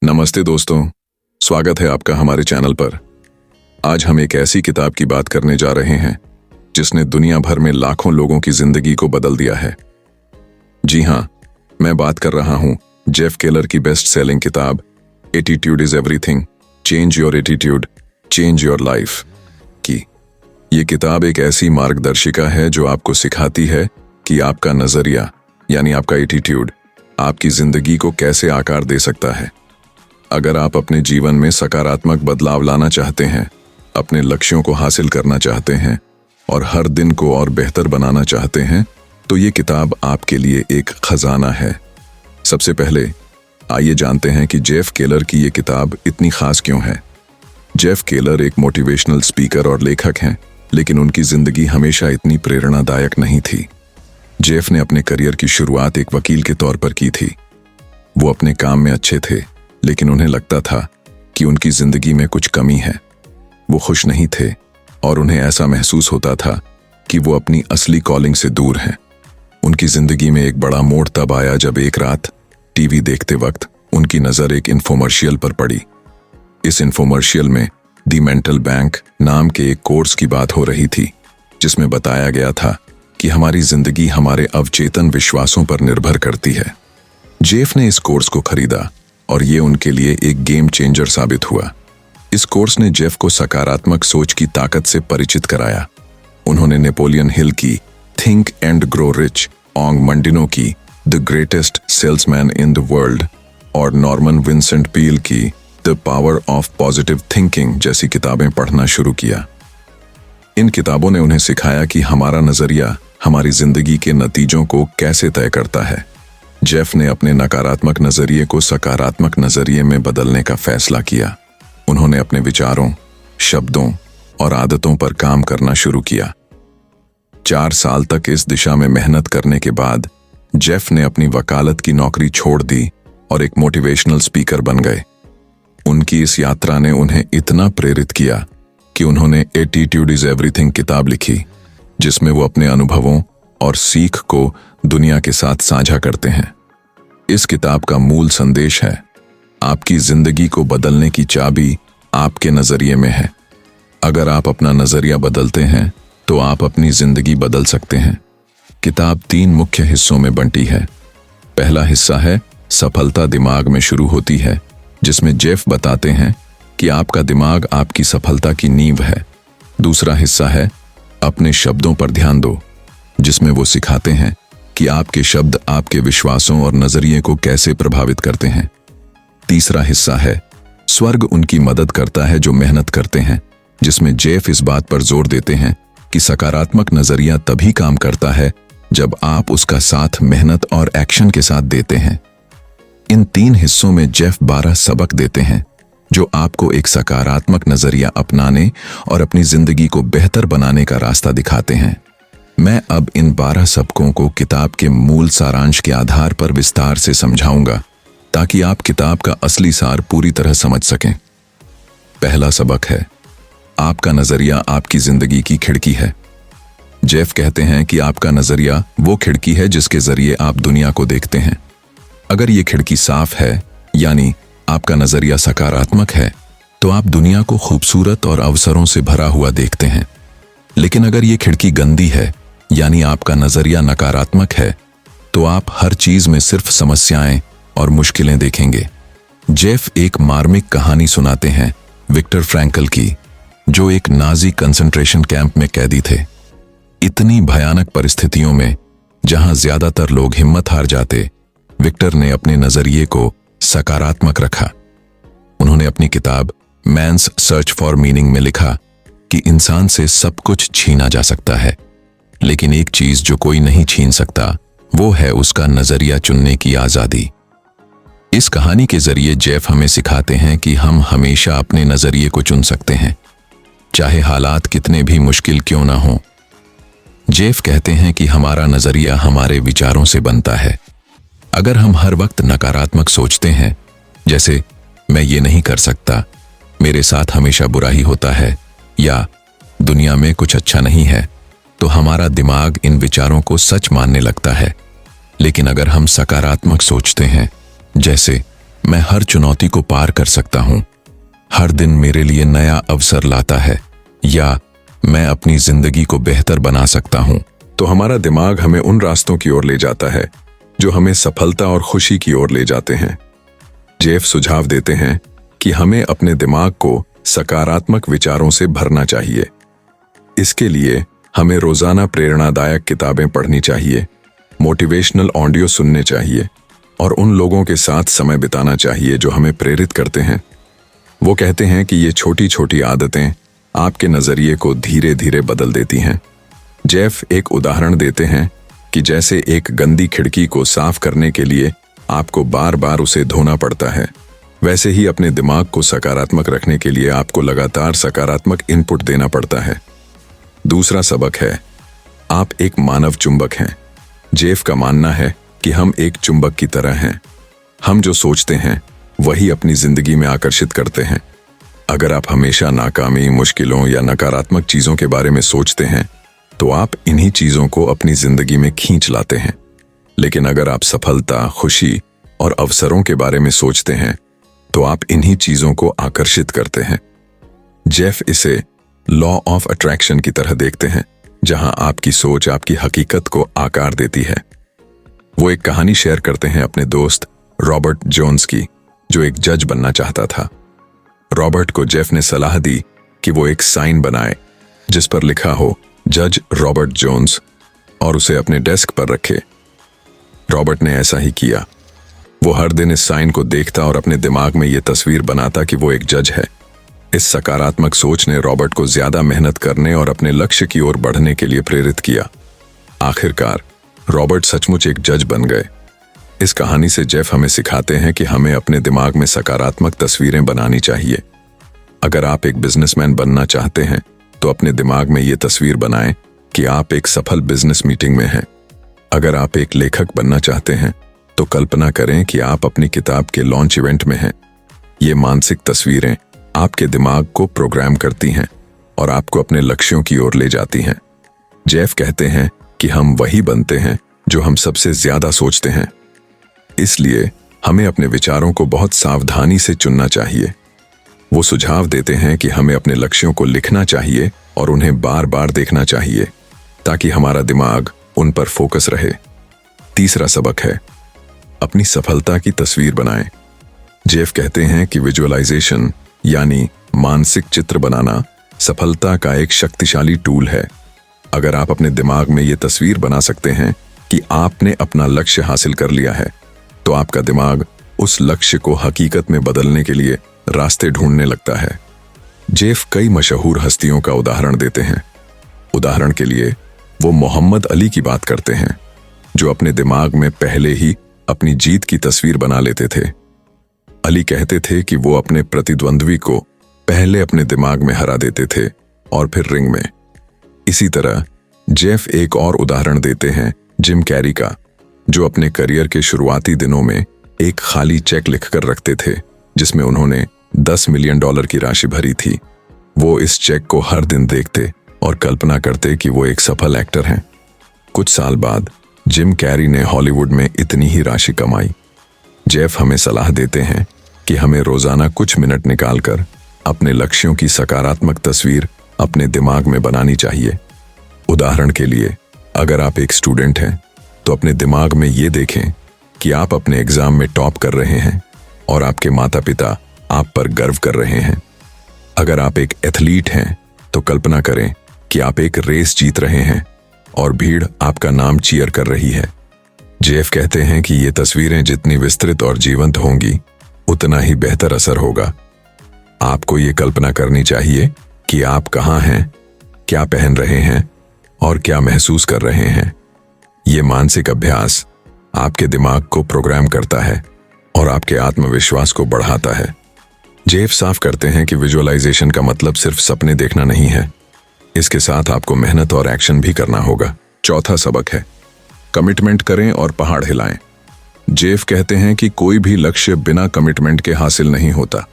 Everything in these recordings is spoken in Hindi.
नमस्ते दोस्तों, स्वागत है आपका हमारे चैनल पर। आज हम एक ऐसी किताब की बात करने जा रहे हैं जिसने दुनिया भर में लाखों लोगों की जिंदगी को बदल दिया है। जी हाँ, मैं बात कर रहा हूं जेफ केलर की बेस्ट सेलिंग किताब attitude is everything, change your attitude, change your life की। ये किताब एक ऐसी मार्गदर्शिका है जो आपको सिखाती है कि आपका नजरिया यानी आपका एटीट्यूड आपकी जिंदगी को कैसे आकार दे सकता है। अगर आप अपने जीवन में सकारात्मक बदलाव लाना चाहते हैं, अपने लक्ष्यों को हासिल करना चाहते हैं और हर दिन को और बेहतर बनाना चाहते हैं, तो ये किताब आपके लिए एक खजाना है। सबसे पहले आइए जानते हैं कि जेफ केलर की ये किताब इतनी खास क्यों है। जेफ केलर एक मोटिवेशनल स्पीकर और लेखक हैं, लेकिन उनकी जिंदगी हमेशा इतनी प्रेरणादायक नहीं थी। जेफ ने अपने करियर की शुरुआत एक वकील के तौर पर की थी। वो अपने काम में अच्छे थे, लेकिन उन्हें लगता था कि उनकी जिंदगी में कुछ कमी है। वो खुश नहीं थे और उन्हें ऐसा महसूस होता था कि वो अपनी असली कॉलिंग से दूर हैं। उनकी जिंदगी में एक बड़ा मोड़ तब आया जब एक रात टीवी देखते वक्त उनकी नजर एक इन्फोमर्शियल पर पड़ी। इस इन्फोमर्शियल में दी मेंटल बैंक नाम के एक कोर्स की बात हो रही थी, जिसमें बताया गया था कि हमारी जिंदगी हमारे अवचेतन विश्वासों पर निर्भर करती है। जेफ ने इस कोर्स को खरीदा और ये उनके लिए एक गेम चेंजर साबित हुआ। इस कोर्स ने जेफ को सकारात्मक सोच की ताकत से परिचित कराया। उन्होंने नेपोलियन हिल की थिंक एंड ग्रो रिच, ओंग मंडिनो की the greatest salesman in the world और नॉर्मन विंसेंट पील की the power of positive thinking जैसी किताबें पढ़ना शुरू किया। इन किताबों ने उन्हें सिखाया कि हमारा नजरिया हमारी जिंदगी के नतीजों को कैसे तय करता है। जेफ ने अपने नकारात्मक नजरिए को सकारात्मक नजरिए में बदलने का फैसला किया। उन्होंने अपने विचारों, शब्दों और आदतों पर काम करना शुरू किया। 4 साल तक इस दिशा में मेहनत करने के बाद जेफ ने अपनी वकालत की नौकरी छोड़ दी और एक मोटिवेशनल स्पीकर बन गए। उनकी इस यात्रा ने उन्हें इतना प्रेरित किया कि उन्होंने एटीट्यूड इज एवरीथिंग किताब लिखी, जिसमें वो अपने अनुभवों और सीख को दुनिया के साथ साझा करते हैं। इस किताब का मूल संदेश है, आपकी जिंदगी को बदलने की चाबी आपके नजरिए में है। अगर आप अपना नजरिया बदलते हैं तो आप अपनी जिंदगी बदल सकते हैं। किताब 3 मुख्य हिस्सों में बंटी है। पहला हिस्सा है सफलता दिमाग में शुरू होती है, जिसमें जेफ बताते हैं कि आपका दिमाग आपकी सफलता की नींव है। दूसरा हिस्सा है अपने शब्दों पर ध्यान दो, जिसमें वो सिखाते हैं कि आपके शब्द आपके विश्वासों और नजरिए को कैसे प्रभावित करते हैं। तीसरा हिस्सा है स्वर्ग उनकी मदद करता है जो मेहनत करते हैं, जिसमें जेफ इस बात पर जोर देते हैं कि सकारात्मक नजरिया तभी काम करता है जब आप उसका साथ मेहनत और एक्शन के साथ देते हैं। इन 3 हिस्सों में जेफ 12 सबक देते हैं जो आपको एक सकारात्मक नजरिया अपनाने और अपनी जिंदगी को बेहतर बनाने का रास्ता दिखाते हैं। मैं अब इन 12 सबकों को किताब के मूल सारांश के आधार पर विस्तार से समझाऊंगा, ताकि आप किताब का असली सार पूरी तरह समझ सकें। पहला सबक है, आपका नजरिया आपकी जिंदगी की खिड़की है। जेफ कहते हैं कि आपका नजरिया वो खिड़की है जिसके जरिए आप दुनिया को देखते हैं। अगर ये खिड़की साफ है, यानी आपका नजरिया सकारात्मक है, तो आप दुनिया को खूबसूरत और अवसरों से भरा हुआ देखते हैं। लेकिन अगर ये खिड़की गंदी है, यानी आपका नजरिया नकारात्मक है, तो आप हर चीज में सिर्फ समस्याएं और मुश्किलें देखेंगे। जेफ एक मार्मिक कहानी सुनाते हैं विक्टर फ्रैंकल की, जो एक नाजी कंसंट्रेशन कैंप में कैदी थे। इतनी भयानक परिस्थितियों में जहां ज्यादातर लोग हिम्मत हार जाते, विक्टर ने अपने नजरिए को सकारात्मक रखा। उन्होंने अपनी किताब मैन्स सर्च फॉर मीनिंग में लिखा कि इंसान से सब कुछ छीना जा सकता है, लेकिन एक चीज जो कोई नहीं छीन सकता वो है उसका नजरिया चुनने की आजादी। इस कहानी के जरिए जेफ हमें सिखाते हैं कि हम हमेशा अपने नजरिए को चुन सकते हैं, चाहे हालात कितने भी मुश्किल क्यों ना हो। जेफ कहते हैं कि हमारा नजरिया हमारे विचारों से बनता है। अगर हम हर वक्त नकारात्मक सोचते हैं, जैसे मैं ये नहीं कर सकता, मेरे साथ हमेशा बुरा ही होता है, या दुनिया में कुछ अच्छा नहीं है, तो हमारा दिमाग इन विचारों को सच मानने लगता है। लेकिन अगर हम सकारात्मक सोचते हैं, जैसे मैं हर चुनौती को पार कर सकता हूँ, हर दिन मेरे लिए नया अवसर लाता है, या मैं अपनी जिंदगी को बेहतर बना सकता हूँ। तो हमारा दिमाग हमें उन रास्तों की ओर ले जाता है जो हमें सफलता और खुशी की ओर ले जाते हैं। जेफ सुझाव देते हैं कि हमें अपने दिमाग को सकारात्मक विचारों से भरना चाहिए। इसके लिए हमें रोजाना प्रेरणादायक किताबें पढ़नी चाहिए, मोटिवेशनल ऑडियो सुनने चाहिए और उन लोगों के साथ समय बिताना चाहिए जो हमें प्रेरित करते हैं। वो कहते हैं कि ये छोटी छोटी आदतें आपके नजरिए को धीरे धीरे बदल देती हैं। जेफ एक उदाहरण देते हैं कि जैसे एक गंदी खिड़की को साफ करने के लिए आपको बार बार उसे धोना पड़ता है, वैसे ही अपने दिमाग को सकारात्मक रखने के लिए आपको लगातार सकारात्मक इनपुट देना पड़ता है। दूसरा सबक है, आप एक मानव चुंबक हैं। जेफ का मानना है कि हम एक चुंबक की तरह हैं। हम जो सोचते हैं वही अपनी जिंदगी में आकर्षित करते हैं। अगर आप हमेशा नाकामी, मुश्किलों या नकारात्मक चीजों के बारे में सोचते हैं तो आप इन्हीं चीजों को अपनी जिंदगी में खींच लाते हैं। लेकिन अगर आप सफलता, खुशी और अवसरों के बारे में सोचते हैं तो आप इन्हीं चीजों को आकर्षित करते हैं। जेफ इसे लॉ ऑफ अट्रैक्शन की तरह देखते हैं, जहां आपकी सोच आपकी हकीकत को आकार देती है। वो एक कहानी शेयर करते हैं अपने दोस्त रॉबर्ट जोन्स की, जो एक जज बनना चाहता था। रॉबर्ट को जेफ ने सलाह दी कि वो एक साइन बनाए जिस पर लिखा हो जज रॉबर्ट जोन्स और उसे अपने डेस्क पर रखे। रॉबर्ट ने ऐसा ही किया। वो हर दिन इस साइन को देखता और अपने दिमाग में ये तस्वीर बनाता कि वो एक जज है। इस सकारात्मक सोच ने रॉबर्ट को ज्यादा मेहनत करने और अपने लक्ष्य की ओर बढ़ने के लिए प्रेरित किया। आखिरकार रॉबर्ट सचमुच एक जज बन गए। इस कहानी से जेफ हमें सिखाते हैं कि हमें अपने दिमाग में सकारात्मक तस्वीरें बनानी चाहिए। अगर आप एक बिजनेसमैन बनना चाहते हैं तो अपने दिमाग में ये तस्वीर बनाएं कि आप एक सफल बिजनेस मीटिंग में हैं। अगर आप एक लेखक बनना चाहते हैं तो कल्पना करें कि आप अपनी किताब के लॉन्च इवेंट में हैं। ये मानसिक तस्वीरें आपके दिमाग को प्रोग्राम करती हैं और आपको अपने लक्ष्यों की ओर ले जाती हैं। जेफ कहते हैं कि हम वही बनते हैं जो हम सबसे ज्यादा सोचते हैं। इसलिए हमें अपने विचारों को बहुत सावधानी से चुनना चाहिए। वो सुझाव देते हैं कि हमें अपने लक्ष्यों को लिखना चाहिए और उन्हें बार बार देखना चाहिए ताकि हमारा दिमाग उन पर फोकस रहे। तीसरा सबक है, अपनी सफलता की तस्वीर बनाएं। जेफ कहते हैं कि विजुअलाइजेशन यानी मानसिक चित्र बनाना सफलता का एक शक्तिशाली टूल है। अगर आप अपने दिमाग में ये तस्वीर बना सकते हैं कि आपने अपना लक्ष्य हासिल कर लिया है, तो आपका दिमाग उस लक्ष्य को हकीकत में बदलने के लिए रास्ते ढूंढने लगता है। जेफ कई मशहूर हस्तियों का उदाहरण देते हैं। उदाहरण के लिए वो मोहम्मद अली की बात करते हैं, जो अपने दिमाग में पहले ही अपनी जीत की तस्वीर बना लेते थे। अली कहते थे कि वो अपने प्रतिद्वंद्वी को पहले अपने दिमाग में हरा देते थे और फिर रिंग में। इसी तरह जेफ एक और उदाहरण देते हैं जिम कैरी का, जो अपने करियर के शुरुआती दिनों में एक खाली चेक लिखकर रखते थे जिसमें उन्होंने $10 मिलियन की राशि भरी थी। वो इस चेक को हर दिन देखते और कल्पना करते कि वो एक सफल एक्टर हैं। कुछ साल बाद जिम कैरी ने हॉलीवुड में इतनी ही राशि कमाई। जेफ हमें सलाह देते हैं कि हमें रोजाना कुछ मिनट निकालकर अपने लक्ष्यों की सकारात्मक तस्वीर अपने दिमाग में बनानी चाहिए। उदाहरण के लिए, अगर आप एक स्टूडेंट हैं तो अपने दिमाग में ये देखें कि आप अपने एग्जाम में टॉप कर रहे हैं और आपके माता पिता आप पर गर्व कर रहे हैं। अगर आप एक एथलीट हैं तो कल्पना करें कि आप एक रेस जीत रहे हैं और भीड़ आपका नाम चीयर कर रही है। जेफ कहते हैं कि ये तस्वीरें जितनी विस्तृत और जीवंत होंगी, उतना ही बेहतर असर होगा। आपको ये कल्पना करनी चाहिए कि आप कहाँ हैं, क्या पहन रहे हैं और क्या महसूस कर रहे हैं। ये मानसिक अभ्यास आपके दिमाग को प्रोग्राम करता है और आपके आत्मविश्वास को बढ़ाता है। जेफ साफ करते हैं कि विजुअलाइजेशन का मतलब सिर्फ सपने देखना नहीं है, इसके साथ आपको मेहनत और एक्शन भी करना होगा। चौथा सबक है, कमिटमेंट करें और पहाड़ हिलाएं। जेफ कहते हैं कि कोई भी लक्ष्य बिना कमिटमेंट के हासिल नहीं होता।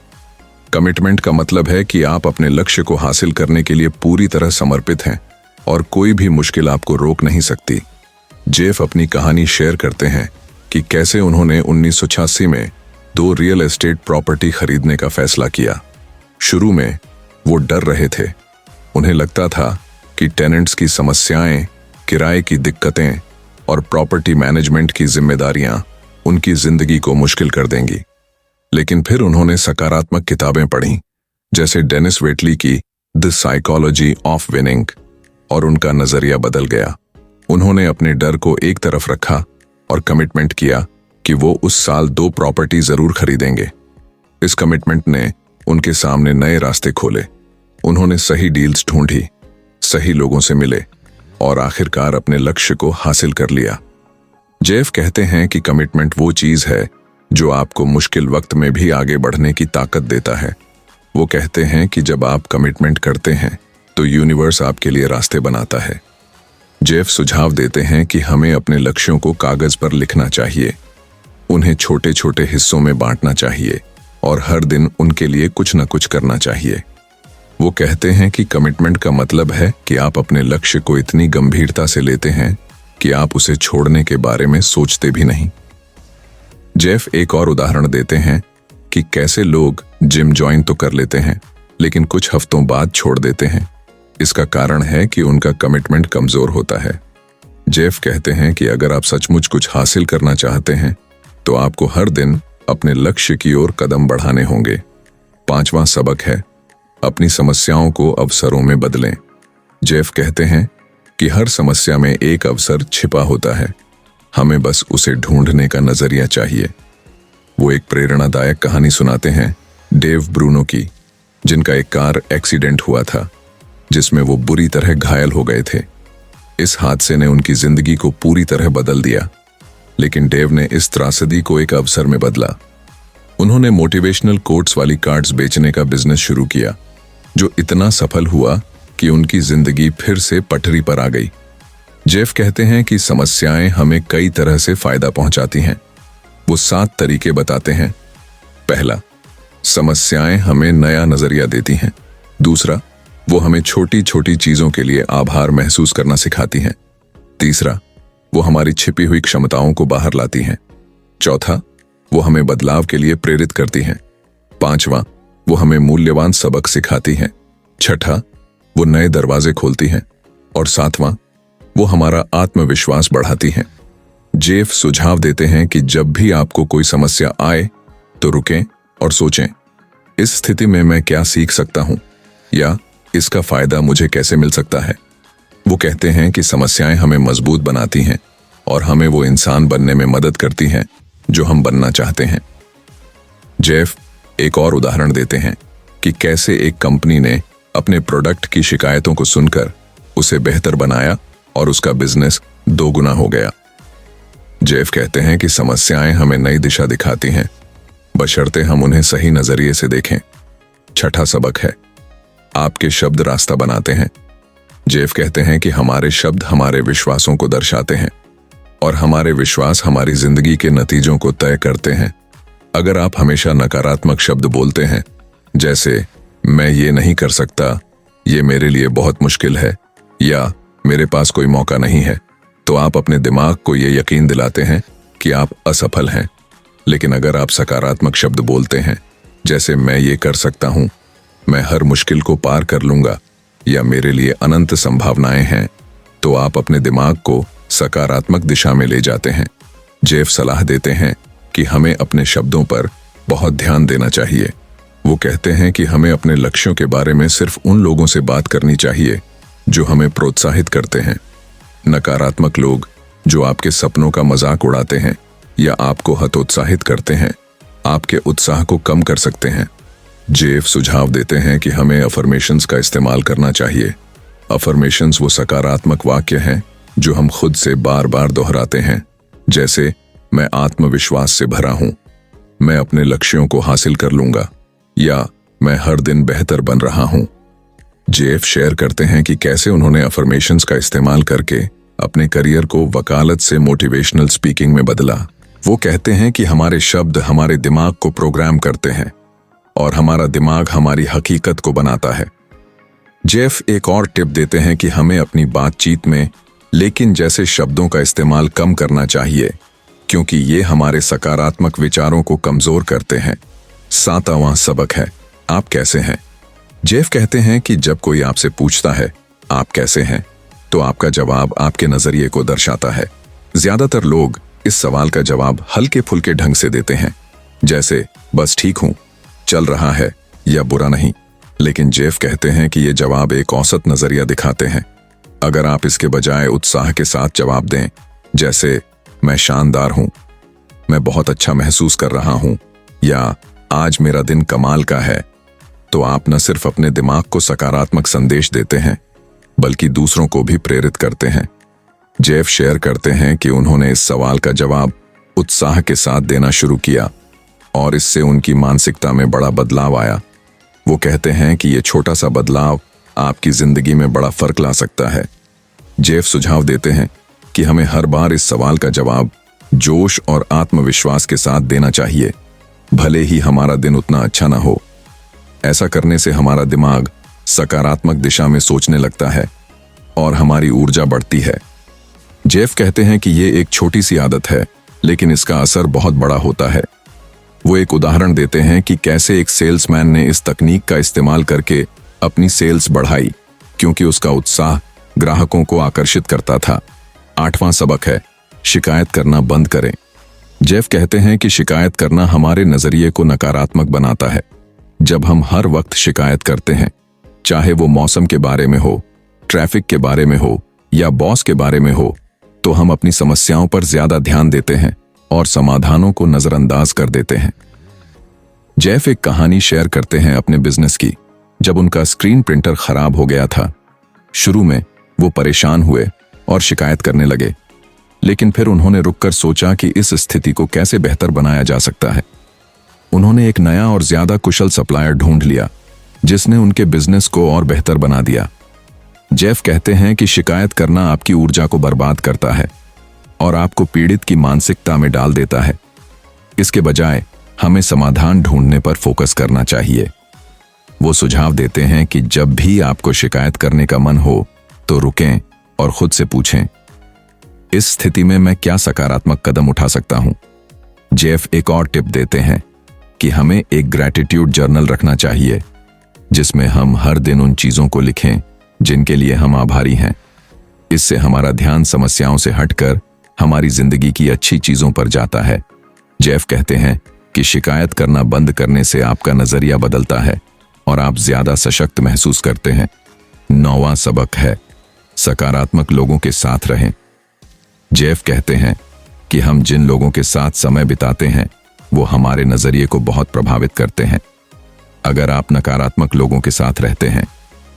कमिटमेंट का मतलब है कि आप अपने लक्ष्य को हासिल करने के लिए पूरी तरह समर्पित हैं और कोई भी मुश्किल आपको रोक नहीं सकती। जेफ अपनी कहानी शेयर करते हैं कि कैसे उन्होंने 1986 में 2 रियल एस्टेट प्रॉपर्टी खरीदने का फैसला किया। शुरू में वो डर रहे थे। उन्हें लगता था कि टेनेंट्स की समस्याएं, किराए की दिक्कतें और प्रॉपर्टी मैनेजमेंट की जिम्मेदारियां उनकी जिंदगी को मुश्किल कर देंगी। लेकिन फिर उन्होंने सकारात्मक किताबें पढ़ीं, जैसे डेनिस वेटली की द साइकोलॉजी ऑफ विनिंग, और उनका नजरिया बदल गया। उन्होंने अपने डर को एक तरफ रखा और कमिटमेंट किया कि वो उस साल 2 प्रॉपर्टी जरूर खरीदेंगे। इस कमिटमेंट ने उनके सामने नए रास्ते खोले। उन्होंने सही डील्स ढूंढी, सही लोगों से मिले और आखिरकार अपने लक्ष्य को हासिल कर लिया। जेफ कहते हैं कि कमिटमेंट वो चीज है जो आपको मुश्किल वक्त में भी आगे बढ़ने की ताकत देता है। वो कहते हैं कि जब आप कमिटमेंट करते हैं तो यूनिवर्स आपके लिए रास्ते बनाता है। जेफ सुझाव देते हैं कि हमें अपने लक्ष्यों को कागज पर लिखना चाहिए, उन्हें छोटे छोटे हिस्सों में बांटना चाहिए और हर दिन उनके लिए कुछ न कुछ करना चाहिए। वो कहते हैं कि कमिटमेंट का मतलब है कि आप अपने लक्ष्य को इतनी गंभीरता से लेते हैं कि आप उसे छोड़ने के बारे में सोचते भी नहीं। जेफ एक और उदाहरण देते हैं कि कैसे लोग जिम ज्वाइन तो कर लेते हैं लेकिन कुछ हफ्तों बाद छोड़ देते हैं। इसका कारण है कि उनका कमिटमेंट कमजोर होता है। जेफ कहते हैं कि अगर आप सचमुच कुछ हासिल करना चाहते हैं तो आपको हर दिन अपने लक्ष्य की ओर कदम बढ़ाने होंगे। 5वां सबक है, अपनी समस्याओं को अवसरों में बदलें। जेफ कहते हैं कि हर समस्या में एक अवसर छिपा होता है, हमें बस उसे ढूंढने का नजरिया चाहिए। वो एक प्रेरणादायक कहानी सुनाते हैं डेव ब्रूनो की, जिनका एक कार एक्सीडेंट हुआ था जिसमें वो बुरी तरह घायल हो गए थे। इस हादसे ने उनकी जिंदगी को पूरी तरह बदल दिया, लेकिन डेव ने इस त्रासदी को एक अवसर में बदला। उन्होंने मोटिवेशनल कोट्स वाली कार्ड्स बेचने का बिजनेस शुरू किया, जो इतना सफल हुआ कि उनकी जिंदगी फिर से पटरी पर आ गई। जेफ कहते हैं कि समस्याएं हमें कई तरह से फायदा पहुंचाती हैं। वो 7 तरीके बताते हैं। पहला, समस्याएं हमें नया नजरिया देती हैं। दूसरा, वो हमें छोटी छोटी चीजों के लिए आभार महसूस करना सिखाती हैं। तीसरा, वो हमारी छिपी हुई क्षमताओं को बाहर लाती हैं। चौथा, वो हमें बदलाव के लिए प्रेरित करती हैं। 5वां, वो हमें मूल्यवान सबक सिखाती हैं। छठा, वो नए दरवाजे खोलती हैं। और 7वां, वो हमारा आत्मविश्वास बढ़ाती हैं। जेफ सुझाव देते हैं कि जब भी आपको कोई समस्या आए तो रुकें और सोचें, इस स्थिति में मैं क्या सीख सकता हूं या इसका फायदा मुझे कैसे मिल सकता है। वो कहते हैं कि समस्याएं हमें मजबूत बनाती हैं और हमें वो इंसान बनने में मदद करती हैं जो हम बनना चाहते हैं। जेफ एक और उदाहरण देते हैं कि कैसे एक कंपनी ने अपने प्रोडक्ट की शिकायतों को सुनकर उसे बेहतर बनाया और उसका बिजनेस 2 गुना हो गया। जेफ कहते हैं कि समस्याएं हमें नई दिशा दिखाती हैं, बशर्ते हम उन्हें सही नजरिए से देखें। छठा सबक है, आपके शब्द रास्ता बनाते हैं। जेफ कहते हैं कि हमारे शब्द हमारे विश्वासों को दर्शाते हैं और हमारे विश्वास हमारी जिंदगी के नतीजों को तय करते हैं। अगर आप हमेशा नकारात्मक शब्द बोलते हैं, जैसे मैं ये नहीं कर सकता, ये मेरे लिए बहुत मुश्किल है, या मेरे पास कोई मौका नहीं है, तो आप अपने दिमाग को ये यकीन दिलाते हैं कि आप असफल हैं। लेकिन अगर आप सकारात्मक शब्द बोलते हैं, जैसे मैं ये कर सकता हूं, मैं हर मुश्किल को पार कर लूंगा, या मेरे लिए अनंत संभावनाएं हैं, तो आप अपने दिमाग को सकारात्मक दिशा में ले जाते हैं। जेफ सलाह देते हैं कि हमें अपने शब्दों पर बहुत ध्यान देना चाहिए। वो कहते हैं कि हमें अपने लक्ष्यों के बारे में सिर्फ उन लोगों से बात करनी चाहिए जो हमें प्रोत्साहित करते हैं। नकारात्मक लोग जो आपके सपनों का मजाक उड़ाते हैं या आपको हतोत्साहित करते हैं, आपके उत्साह को कम कर सकते हैं। जेफ सुझाव देते हैं कि हमें अफर्मेशंस का इस्तेमाल करना चाहिए। अफर्मेशंस वो सकारात्मक वाक्य हैं जो हम खुद से बार बार दोहराते हैं, जैसे मैं आत्मविश्वास से भरा हूं, मैं अपने लक्ष्यों को हासिल कर लूंगा, या मैं हर दिन बेहतर बन रहा हूं। जेफ शेयर करते हैं कि कैसे उन्होंने अफर्मेशंस का इस्तेमाल करके अपने करियर को वकालत से मोटिवेशनल स्पीकिंग में बदला। वो कहते हैं कि हमारे शब्द हमारे दिमाग को प्रोग्राम करते हैं और हमारा दिमाग हमारी हकीकत को बनाता है। जेफ एक और टिप देते हैं कि हमें अपनी बातचीत में लेकिन जैसे शब्दों का इस्तेमाल कम करना चाहिए। क्योंकि ये हमारे सकारात्मक विचारों को कमजोर करते हैं। 7वां सबक है, आप कैसे हैं। जेफ कहते हैं कि जब कोई आपसे पूछता है आप कैसे हैं, तो आपका जवाब आपके नजरिए को दर्शाता है। ज्यादातर लोग इस सवाल का जवाब हल्के फुल्के ढंग से देते हैं, जैसे बस ठीक हूं, चल रहा है, या बुरा नहीं। लेकिन जेफ कहते हैं कि ये जवाब एक औसत नजरिया दिखाते हैं। अगर आप इसके बजाय उत्साह के साथ जवाब दें, जैसे मैं शानदार हूं, मैं बहुत अच्छा महसूस कर रहा हूं, या आज मेरा दिन कमाल का है, तो आप न सिर्फ अपने दिमाग को सकारात्मक संदेश देते हैं, बल्कि दूसरों को भी प्रेरित करते हैं। जेफ शेयर करते हैं कि उन्होंने इस सवाल का जवाब उत्साह के साथ देना शुरू किया और इससे उनकी मानसिकता में बड़ा बदलाव आया। वो कहते हैं कि ये छोटा सा बदलाव आपकी जिंदगी में बड़ा फर्क ला सकता है। जेफ सुझाव देते हैं कि हमें हर बार इस सवाल का जवाब जोश और आत्मविश्वास के साथ देना चाहिए, भले ही हमारा दिन उतना अच्छा ना हो। ऐसा करने से हमारा दिमाग सकारात्मक दिशा में सोचने लगता है और हमारी ऊर्जा बढ़ती है। जेफ कहते हैं कि ये एक छोटी सी आदत है, लेकिन इसका असर बहुत बड़ा होता है। वो एक उदाहरण देते हैं कि कैसे एक सेल्समैन ने इस तकनीक का इस्तेमाल करके अपनी सेल्स बढ़ाई, क्योंकि उसका उत्साह ग्राहकों को आकर्षित करता था। 8वां सबक है, शिकायत करना बंद करें। जेफ कहते हैं कि शिकायत करना हमारे नजरिए को नकारात्मक बनाता है। जब हम हर वक्त शिकायत करते हैं, चाहे वो मौसम के बारे में हो, ट्रैफिक के बारे में हो, या बॉस के बारे में हो, तो हम अपनी समस्याओं पर ज्यादा ध्यान देते हैं और समाधानों को नजरअंदाज कर देते हैं। जेफ एक कहानी शेयर करते हैं अपने बिजनेस की, जब उनका स्क्रीन प्रिंटर खराब हो गया था। शुरू में वो परेशान हुए और शिकायत करने लगे, लेकिन फिर उन्होंने रुककर सोचा कि इस स्थिति को कैसे बेहतर बनाया जा सकता है। उन्होंने एक नया और ज्यादा कुशल सप्लायर ढूंढ लिया, जिसने उनके बिजनेस को और बेहतर बना दिया। जेफ कहते हैं कि शिकायत करना आपकी ऊर्जा को बर्बाद करता है और आपको पीड़ित की मानसिकता में डाल देता है। इसके बजाय हमें समाधान ढूंढने पर फोकस करना चाहिए। वो सुझाव देते हैं कि जब भी आपको शिकायत करने का मन हो, तो रुकें और खुद से पूछें, इस स्थिति में मैं क्या सकारात्मक कदम उठा सकता हूं। जेफ एक और टिप देते हैं कि हमें एक ग्रैटिट्यूड जर्नल रखना चाहिए, जिसमें हम हर दिन उन चीजों को लिखें जिनके लिए हम आभारी हैं। इससे हमारा ध्यान समस्याओं से हटकर हमारी जिंदगी की अच्छी चीजों पर जाता है। जेफ कहते हैं कि शिकायत करना बंद करने से आपका नजरिया बदलता है और आप ज्यादा सशक्त महसूस करते हैं। 9वां सबक है, सकारात्मक लोगों के साथ रहें। जेफ कहते हैं कि हम जिन लोगों के साथ समय बिताते हैं, वो हमारे नजरिए को बहुत प्रभावित करते हैं। अगर आप नकारात्मक लोगों के साथ रहते हैं,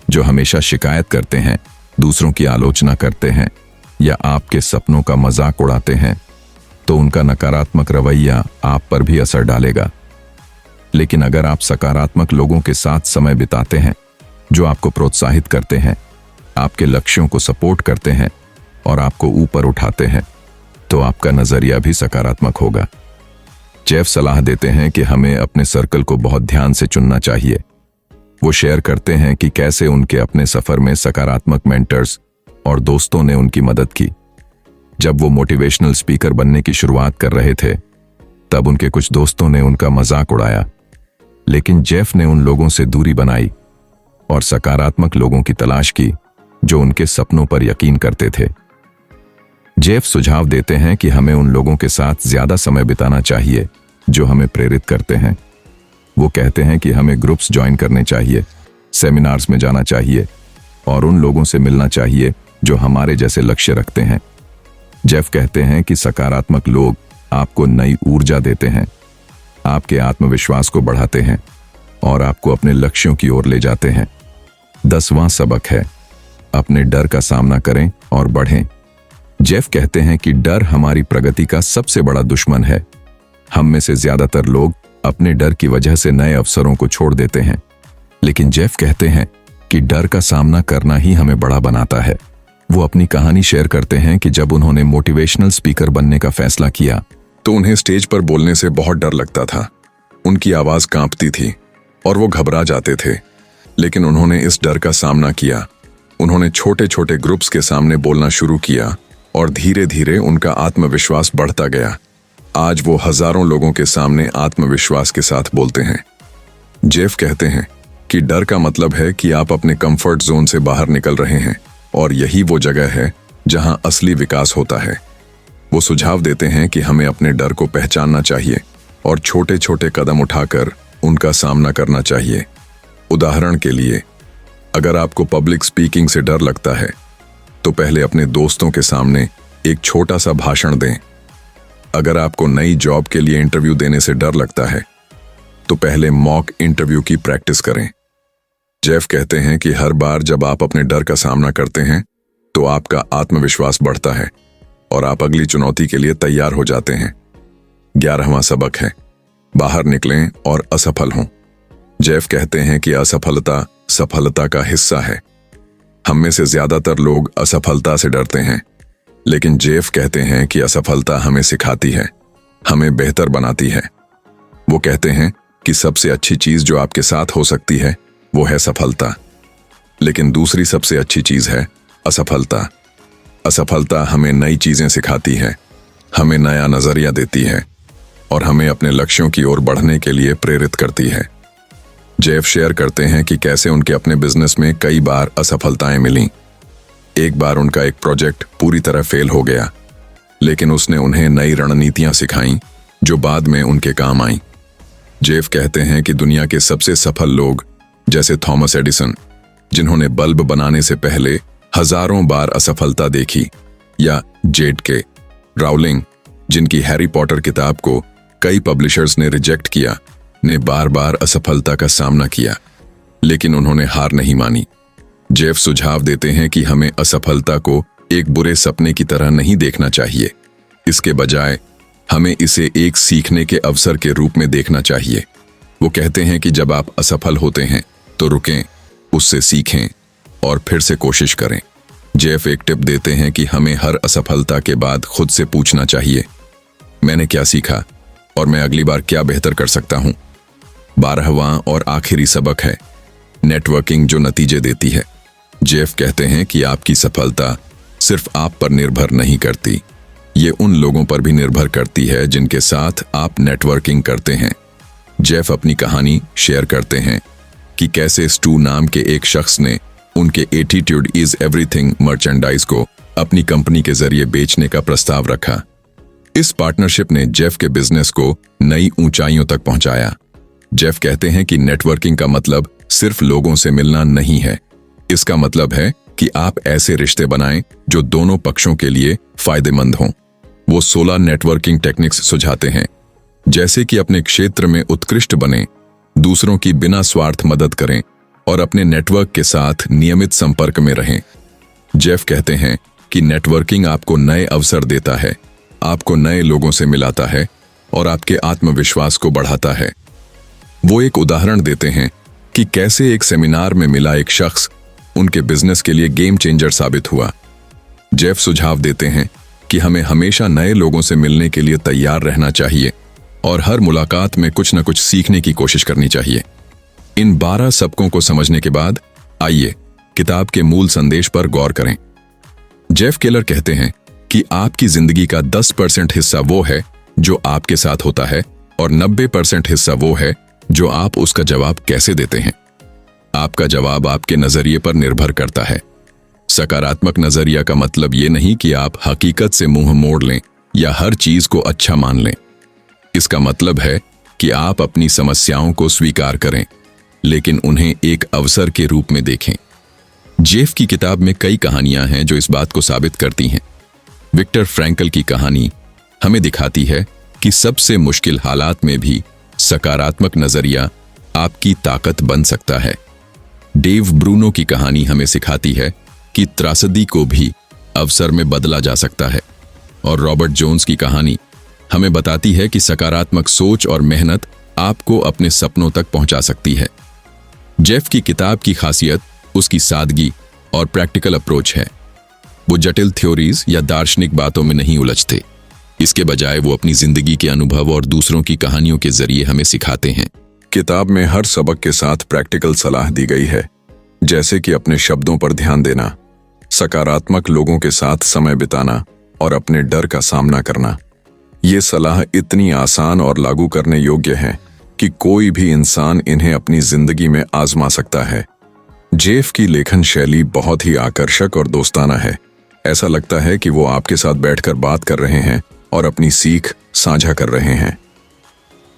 जो हमेशा शिकायत करते हैं, दूसरों की आलोचना करते हैं या आपके सपनों का मजाक उड़ाते हैं, तो उनका नकारात्मक रवैया आप पर भी असर डालेगा। लेकिन अगर आप सकारात्मक लोगों के साथ समय बिताते हैं, जो आपको प्रोत्साहित करते हैं, आपके लक्ष्यों को सपोर्ट करते हैं और आपको ऊपर उठाते हैं, तो आपका नजरिया भी सकारात्मक होगा। जेफ सलाह देते हैं कि हमें अपने सर्कल को बहुत ध्यान से चुनना चाहिए। वो शेयर करते हैं कि कैसे उनके अपने सफर में सकारात्मक मेंटर्स और दोस्तों ने उनकी मदद की। जब वो मोटिवेशनल स्पीकर बनने की शुरुआत कर रहे थे, तब उनके कुछ दोस्तों ने उनका मजाक उड़ाया, लेकिन जेफ ने उन लोगों से दूरी बनाई और सकारात्मक लोगों की तलाश की जो उनके सपनों पर यकीन करते थे। जेफ सुझाव देते हैं कि हमें उन लोगों के साथ ज्यादा समय बिताना चाहिए जो हमें प्रेरित करते हैं। वो कहते हैं कि हमें ग्रुप्स ज्वाइन करने चाहिए, सेमिनार्स में जाना चाहिए और उन लोगों से मिलना चाहिए जो हमारे जैसे लक्ष्य रखते हैं। जेफ कहते हैं कि सकारात्मक लोग आपको नई ऊर्जा देते हैं, आपके आत्मविश्वास को बढ़ाते हैं और आपको अपने लक्ष्यों की ओर ले जाते हैं। 10वां सबक है, अपने डर का सामना करें और बढ़ें। जेफ कहते हैं कि डर हमारी प्रगति का सबसे बड़ा दुश्मन है। हम में से ज्यादातर लोग अपने डर की वजह से नए अवसरों को छोड़ देते हैं, लेकिन जेफ कहते हैं कि डर का सामना करना ही हमें बड़ा बनाता है। वो अपनी कहानी शेयर करते हैं कि जब उन्होंने मोटिवेशनल स्पीकर बनने का फैसला किया, तो उन्हें स्टेज पर बोलने से बहुत डर लगता था। उनकी आवाज कांपती थी और वो घबरा जाते थे, लेकिन उन्होंने इस डर का सामना किया। उन्होंने छोटे छोटे ग्रुप्स के सामने बोलना शुरू किया और धीरे धीरे उनका आत्मविश्वास बढ़ता गया। आज वो हजारों लोगों के सामने आत्मविश्वास के साथ बोलते हैं। जेफ कहते हैं कि डर का मतलब है कि आप अपने कंफर्ट जोन से बाहर निकल रहे हैं और यही वो जगह है जहां असली विकास होता है। वो सुझाव देते हैं कि हमें अपने डर को पहचानना चाहिए और छोटे छोटे कदम उठाकर उनका सामना करना चाहिए। उदाहरण के लिए, अगर आपको पब्लिक स्पीकिंग से डर लगता है तो पहले अपने दोस्तों के सामने एक छोटा सा भाषण दें। अगर आपको नई जॉब के लिए इंटरव्यू देने से डर लगता है तो पहले मॉक इंटरव्यू की प्रैक्टिस करें। जेफ कहते हैं कि हर बार जब आप अपने डर का सामना करते हैं तो आपका आत्मविश्वास बढ़ता है और आप अगली चुनौती के लिए तैयार हो जाते हैं। 11वां सबक है, बाहर निकलें और असफल हों। जेफ कहते हैं कि असफलता सफलता का हिस्सा है। हम में से ज्यादातर लोग असफलता से डरते हैं, लेकिन जेफ कहते हैं कि असफलता हमें सिखाती है, हमें बेहतर बनाती है। वो कहते हैं कि सबसे अच्छी चीज जो आपके साथ हो सकती है वो है सफलता, लेकिन दूसरी सबसे अच्छी चीज है असफलता। असफलता हमें नई चीजें सिखाती है, हमें नया नजरिया देती है और हमें अपने लक्ष्यों की ओर बढ़ने के लिए प्रेरित करती है। जेफ शेयर करते हैं कि कैसे उनके अपने बिजनेस में कई बार असफलताएं मिलीं। एक बार उनका एक प्रोजेक्ट पूरी तरह फेल हो गया, लेकिन उसने उन्हें नई रणनीतियां सिखाईं जो बाद में उनके काम आईं। जेफ कहते हैं कि दुनिया के सबसे सफल लोग जैसे थॉमस एडिसन, जिन्होंने बल्ब बनाने से पहले हजारों बार असफलता देखी, या जे.के. राउलिंग, जिनकी हैरी पॉटर किताब को कई पब्लिशर्स ने रिजेक्ट किया, ने बार बार असफलता का सामना किया, लेकिन उन्होंने हार नहीं मानी। जेफ सुझाव देते हैं कि हमें असफलता को एक बुरे सपने की तरह नहीं देखना चाहिए। इसके बजाय हमें इसे एक सीखने के अवसर के रूप में देखना चाहिए। वो कहते हैं कि जब आप असफल होते हैं तो रुकें, उससे सीखें और फिर से कोशिश करें। जेफ एक टिप देते हैं कि हमें हर असफलता के बाद खुद से पूछना चाहिए, मैंने क्या सीखा और मैं अगली बार क्या बेहतर कर सकता हूं। 12वां और आखिरी सबक है, नेटवर्किंग जो नतीजे देती है। जेफ कहते हैं कि आपकी सफलता सिर्फ आप पर निर्भर नहीं करती, ये उन लोगों पर भी निर्भर करती है जिनके साथ आप नेटवर्किंग करते हैं। जेफ अपनी कहानी शेयर करते हैं कि कैसे स्टू नाम के एक शख्स ने उनके एटीट्यूड इज एवरीथिंग मर्चेंडाइज को अपनी कंपनी के जरिए बेचने का प्रस्ताव रखा। इस पार्टनरशिप ने जेफ के बिजनेस को नई ऊंचाइयों तक पहुंचाया। जेफ कहते हैं कि नेटवर्किंग का मतलब सिर्फ लोगों से मिलना नहीं है, इसका मतलब है कि आप ऐसे रिश्ते बनाएं जो दोनों पक्षों के लिए फायदेमंद हों। वो 16 नेटवर्किंग टेक्निक्स सुझाते हैं, जैसे कि अपने क्षेत्र में उत्कृष्ट बनें, दूसरों की बिना स्वार्थ मदद करें और अपने नेटवर्क के साथ नियमित संपर्क में रहें। जेफ कहते हैं कि नेटवर्किंग आपको नए अवसर देता है, आपको नए लोगों से मिलाता है और आपके आत्मविश्वास को बढ़ाता है। वो एक उदाहरण देते हैं कि कैसे एक सेमिनार में मिला एक शख्स उनके बिजनेस के लिए गेम चेंजर साबित हुआ। जेफ सुझाव देते हैं कि हमें हमेशा नए लोगों से मिलने के लिए तैयार रहना चाहिए और हर मुलाकात में कुछ न कुछ सीखने की कोशिश करनी चाहिए। इन 12 सबकों को समझने के बाद आइए किताब के मूल संदेश पर गौर करें। जेफ केलर कहते हैं कि आपकी जिंदगी का 10% हिस्सा वो है जो आपके साथ होता है और 90% हिस्सा वो है जो आप उसका जवाब कैसे देते हैं। आपका जवाब आपके नजरिए पर निर्भर करता है। सकारात्मक नजरिया का मतलब ये नहीं कि आप हकीकत से मुंह मोड़ लें या हर चीज को अच्छा मान लें। इसका मतलब है कि आप अपनी समस्याओं को स्वीकार करें, लेकिन उन्हें एक अवसर के रूप में देखें। जेफ की किताब में कई कहानियां हैं जो इस बात को साबित करती हैं। विक्टर फ्रैंकल की कहानी हमें दिखाती है कि सबसे मुश्किल हालात में भी सकारात्मक नजरिया आपकी ताकत बन सकता है। डेव ब्रूनो की कहानी हमें सिखाती है कि त्रासदी को भी अवसर में बदला जा सकता है, और रॉबर्ट जोन्स की कहानी हमें बताती है कि सकारात्मक सोच और मेहनत आपको अपने सपनों तक पहुंचा सकती है। जेफ की किताब की खासियत उसकी सादगी और प्रैक्टिकल अप्रोच है। वो जटिल थ्योरीज या दार्शनिक बातों में नहीं उलझते, इसके बजाय वो अपनी जिंदगी के अनुभव और दूसरों की कहानियों के जरिए हमें सिखाते हैं। किताब में हर सबक के साथ प्रैक्टिकल सलाह दी गई है, जैसे कि अपने शब्दों पर ध्यान देना, सकारात्मक लोगों के साथ समय बिताना और अपने डर का सामना करना। ये सलाह इतनी आसान और लागू करने योग्य है कि कोई भी इंसान इन्हें अपनी जिंदगी में आजमा सकता है। जेफ की लेखन शैली बहुत ही आकर्षक और दोस्ताना है। ऐसा लगता है कि वो आपके साथ बैठकर बात कर रहे हैं और अपनी सीख साझा कर रहे हैं।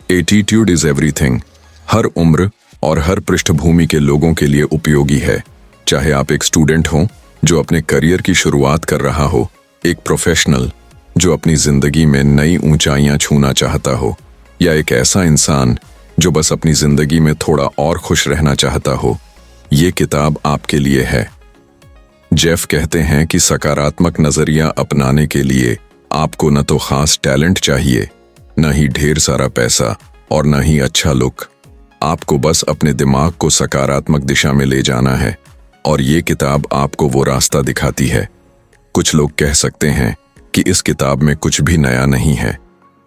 एटीट्यूड इज एवरीथिंग हर उम्र और हर पृष्ठभूमि के लोगों के लिए उपयोगी है। चाहे आप एक स्टूडेंट हो जो अपने करियर की शुरुआत कर रहा हो, एक प्रोफेशनल जो अपनी जिंदगी में नई ऊंचाइयां छूना चाहता हो, या एक ऐसा इंसान जो बस अपनी जिंदगी में थोड़ा और खुश रहना चाहता हो, ये किताब आपके लिए है। जेफ कहते हैं कि सकारात्मक नजरिया अपनाने के लिए आपको न तो खास टैलेंट चाहिए, न ही ढेर सारा पैसा और न ही अच्छा लुक। आपको बस अपने दिमाग को सकारात्मक दिशा में ले जाना है और ये किताब आपको वो रास्ता दिखाती है। कुछ लोग कह सकते हैं कि इस किताब में कुछ भी नया नहीं है।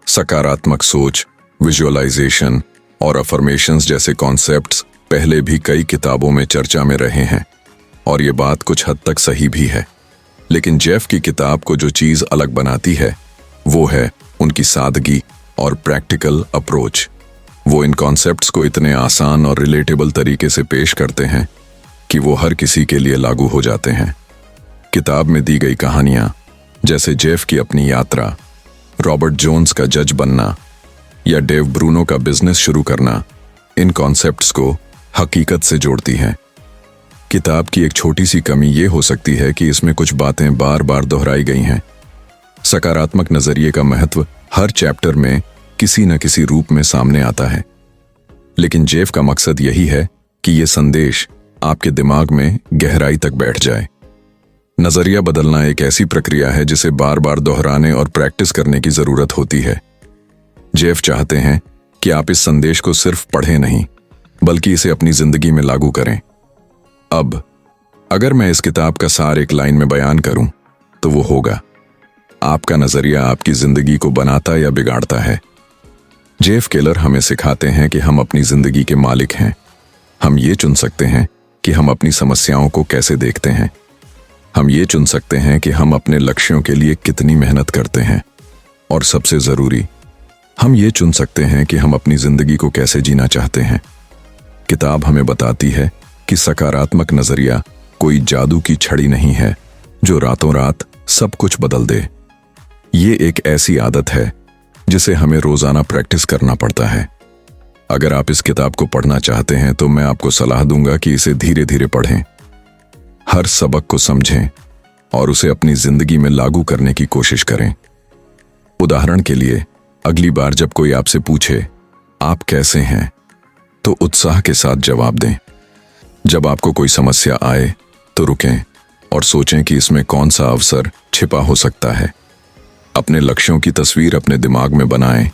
सकारात्मक सोच, विजुअलाइजेशन और अफर्मेशंस जैसे कॉन्सेप्ट्स पहले भी कई किताबों में चर्चा में रहे हैं और ये बात कुछ हद तक सही भी है। लेकिन जेफ की किताब को जो चीज़ अलग बनाती है वो है उनकी सादगी और प्रैक्टिकल अप्रोच। वो इन कॉन्सेप्ट्स को इतने आसान और रिलेटेबल तरीके से पेश करते हैं कि वो हर किसी के लिए लागू हो जाते हैं। किताब में दी गई कहानियां जैसे जेफ की अपनी यात्रा, रॉबर्ट जोन्स का जज बनना या डेव ब्रूनो का बिजनेस शुरू करना, इन कॉन्सेप्ट्स को हकीकत से जोड़ती हैं। किताब की एक छोटी सी कमी ये हो सकती है कि इसमें कुछ बातें बार बार दोहराई गई हैं। सकारात्मक नजरिए का महत्व हर चैप्टर में किसी न किसी रूप में सामने आता है, लेकिन जेफ का मकसद यही है कि ये संदेश आपके दिमाग में गहराई तक बैठ जाए। नजरिया बदलना एक ऐसी प्रक्रिया है जिसे बार बार दोहराने और प्रैक्टिस करने की जरूरत होती है। जेफ चाहते हैं कि आप इस संदेश को सिर्फ पढ़ें नहीं, बल्कि इसे अपनी जिंदगी में लागू करें। अब अगर मैं इस किताब का सार एक लाइन में बयान करूं तो वो होगा, आपका नजरिया आपकी जिंदगी को बनाता या बिगाड़ता है। जेफ केलर हमें सिखाते हैं कि हम अपनी जिंदगी के मालिक हैं। हम ये चुन सकते हैं कि हम अपनी समस्याओं को कैसे देखते हैं। हम ये चुन सकते हैं कि हम अपने लक्ष्यों के लिए कितनी मेहनत करते हैं, और सबसे जरूरी, हम ये चुन सकते हैं कि हम अपनी जिंदगी को कैसे जीना चाहते हैं। किताब हमें बताती है कि सकारात्मक नजरिया कोई जादू की छड़ी नहीं है जो रातों रात सब कुछ बदल दे। ये एक ऐसी आदत है जिसे हमें रोजाना प्रैक्टिस करना पड़ता है। अगर आप इस किताब को पढ़ना चाहते हैं तो मैं आपको सलाह दूंगा कि इसे धीरे धीरे पढ़ें, हर सबक को समझें और उसे अपनी जिंदगी में लागू करने की कोशिश करें। उदाहरण के लिए, अगली बार जब कोई आपसे पूछे आप कैसे हैं, तो उत्साह के साथ जवाब दें। जब आपको कोई समस्या आए तो रुकें और सोचें कि इसमें कौन सा अवसर छिपा हो सकता है। अपने लक्ष्यों की तस्वीर अपने दिमाग में बनाएं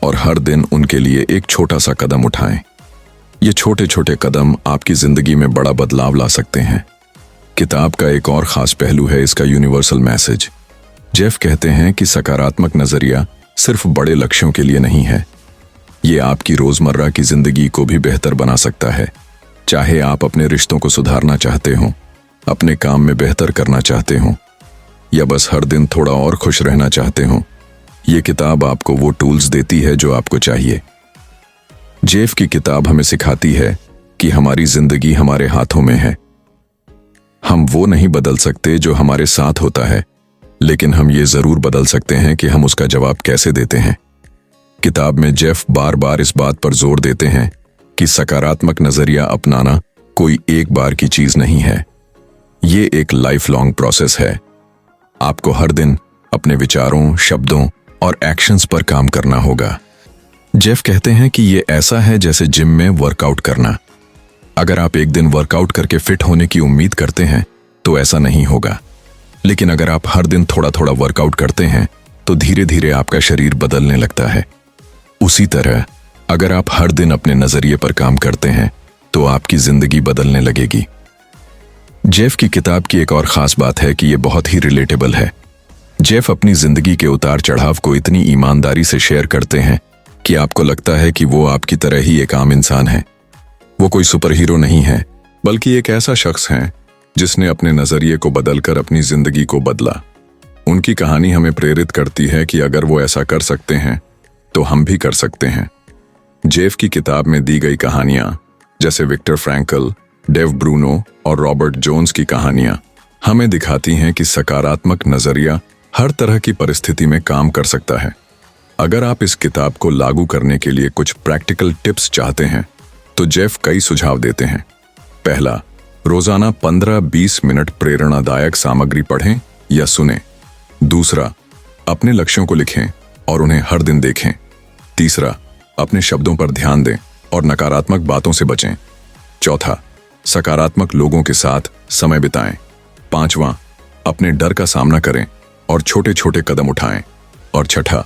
और हर दिन उनके लिए एक छोटा सा कदम उठाएं। ये छोटे छोटे कदम आपकी जिंदगी में बड़ा बदलाव ला सकते हैं। किताब का एक और खास पहलू है इसका यूनिवर्सल मैसेज। जेफ कहते हैं कि सकारात्मक नजरिया सिर्फ बड़े लक्ष्यों के लिए नहीं है, ये आपकी रोजमर्रा की जिंदगी को भी बेहतर बना सकता है। चाहे आप अपने रिश्तों को सुधारना चाहते हो, अपने काम में बेहतर करना चाहते हो, या बस हर दिन थोड़ा और खुश रहना चाहते हो, ये किताब आपको वो टूल्स देती है जो आपको चाहिए। जेफ की किताब हमें सिखाती है कि हमारी जिंदगी हमारे हाथों में है। हम वो नहीं बदल सकते जो हमारे साथ होता है, लेकिन हम ये जरूर बदल सकते हैं कि हम उसका जवाब कैसे देते हैं। किताब में जेफ बार बार इस बात पर जोर देते हैं कि सकारात्मक नजरिया अपनाना कोई एक बार की चीज नहीं है, ये एक लाइफ लॉन्ग प्रोसेस है। आपको हर दिन अपने विचारों, शब्दों और एक्शंस पर काम करना होगा। जेफ कहते हैं कि ये ऐसा है जैसे जिम में वर्कआउट करना। अगर आप एक दिन वर्कआउट करके फिट होने की उम्मीद करते हैं तो ऐसा नहीं होगा, लेकिन अगर आप हर दिन थोड़ा थोड़ा वर्कआउट करते हैं तो धीरे धीरे आपका शरीर बदलने लगता है। उसी तरह अगर आप हर दिन अपने नजरिए पर काम करते हैं तो आपकी जिंदगी बदलने लगेगी। जेफ की किताब की एक और खास बात है कि ये बहुत ही रिलेटेबल है। जेफ अपनी जिंदगी के उतार चढ़ाव को इतनी ईमानदारी से शेयर करते हैं कि आपको लगता है कि वो आपकी तरह ही एक आम इंसान है। वो कोई सुपर हीरो नहीं है, बल्कि एक ऐसा शख्स है जिसने अपने नजरिए को बदलकर अपनी जिंदगी को बदला। उनकी कहानी हमें प्रेरित करती है कि अगर वो ऐसा कर सकते हैं तो हम भी कर सकते हैं। जेफ की किताब में दी गई कहानियां, जैसे विक्टर फ्रैंकल, डेव ब्रूनो और रॉबर्ट जोन्स की कहानियां, हमें दिखाती हैं कि सकारात्मक नजरिया हर तरह की परिस्थिति में काम कर सकता है। अगर आप इस किताब को लागू करने के लिए कुछ प्रैक्टिकल टिप्स चाहते हैं तो जेफ कई सुझाव देते हैं। पहला, रोजाना 15-20 मिनट प्रेरणादायक सामग्री पढ़ें या सुनें। दूसरा, अपने लक्ष्यों को लिखें और उन्हें हर दिन देखें। तीसरा, अपने शब्दों पर ध्यान दें और नकारात्मक बातों से बचें। चौथा, सकारात्मक लोगों के साथ समय बिताएं। पांचवां, अपने डर का सामना करें और छोटे छोटे कदम उठाएं। और छठा,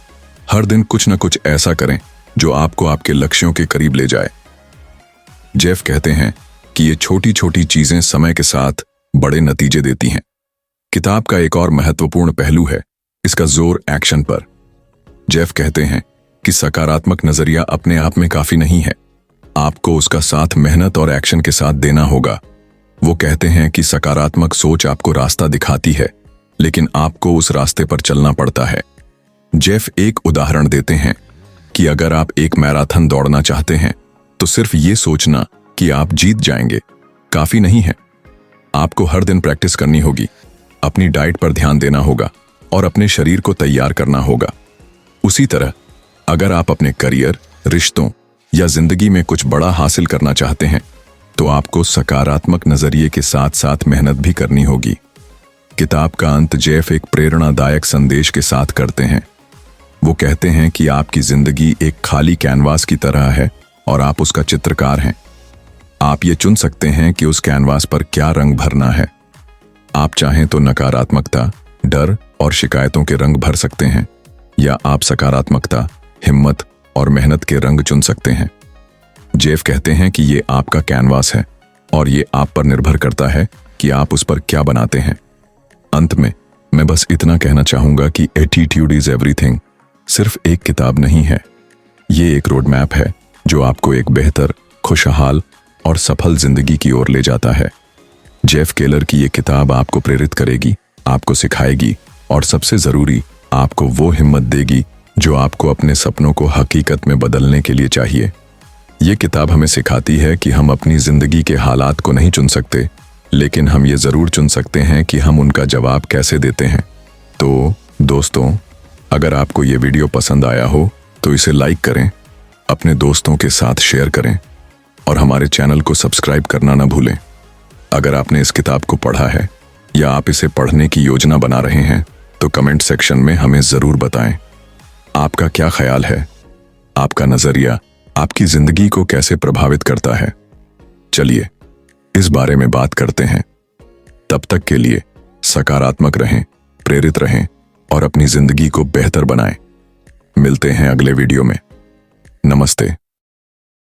हर दिन कुछ न कुछ ऐसा करें जो आपको आपके लक्ष्यों के करीब ले जाए। जेफ कहते हैं कि ये छोटी छोटी चीजें समय के साथ बड़े नतीजे देती हैं। किताब का एक और महत्वपूर्ण पहलू है इसका जोर एक्शन पर। जेफ कहते हैं कि सकारात्मक नजरिया अपने आप में काफी नहीं है, आपको उसका साथ मेहनत और एक्शन के साथ देना होगा। वो कहते हैं कि सकारात्मक सोच आपको रास्ता दिखाती है, लेकिन आपको उस रास्ते पर चलना पड़ता है। जेफ एक उदाहरण देते हैं कि अगर आप एक मैराथन दौड़ना चाहते हैं तो सिर्फ ये सोचना कि आप जीत जाएंगे काफी नहीं है। आपको हर दिन प्रैक्टिस करनी होगी, अपनी डाइट पर ध्यान देना होगा और अपने शरीर को तैयार करना होगा। उसी तरह अगर आप अपने करियर, रिश्तों या जिंदगी में कुछ बड़ा हासिल करना चाहते हैं तो आपको सकारात्मक नजरिए के साथ साथ मेहनत भी करनी होगी। किताब का अंत जेफ एक प्रेरणादायक संदेश के साथ करते हैं। वो कहते हैं कि आपकी जिंदगी एक खाली कैनवास की तरह है और आप उसका चित्रकार हैं। आप ये चुन सकते हैं कि उस कैनवास पर क्या रंग भरना है। आप चाहें तो नकारात्मकता, डर और शिकायतों के रंग भर सकते हैं, या आप सकारात्मकता, हिम्मत और मेहनत के रंग चुन सकते हैं। जेफ कहते हैं कि ये आपका कैनवास है और ये आप पर निर्भर करता है कि आप उस पर क्या बनाते हैं। अंत में मैं बस इतना कहना चाहूंगा कि एटीट्यूड इज एवरीथिंग सिर्फ एक किताब नहीं है, ये एक रोड मैप है जो आपको एक बेहतर, खुशहाल और सफल जिंदगी की ओर ले जाता है। जेफ केलर की ये किताब आपको प्रेरित करेगी, आपको सिखाएगी और सबसे जरूरी आपको वो हिम्मत देगी जो आपको अपने सपनों को हकीकत में बदलने के लिए चाहिए। ये किताब हमें सिखाती है कि हम अपनी जिंदगी के हालात को नहीं चुन सकते, लेकिन हम ये जरूर चुन सकते हैं कि हम उनका जवाब कैसे देते हैं। तो दोस्तों, अगर आपको ये वीडियो पसंद आया हो तो इसे लाइक करें, अपने दोस्तों के साथ शेयर करें और हमारे चैनल को सब्सक्राइब करना ना भूलें। अगर आपने इस किताब को पढ़ा है या आप इसे पढ़ने की योजना बना रहे हैं तो कमेंट सेक्शन में हमें जरूर बताएं। आपका क्या ख्याल है? आपका नजरिया आपकी जिंदगी को कैसे प्रभावित करता है? चलिए इस बारे में बात करते हैं। तब तक के लिए सकारात्मक रहें, प्रेरित रहें और अपनी जिंदगी को बेहतर बनाएं। मिलते हैं अगले वीडियो में। नमस्ते।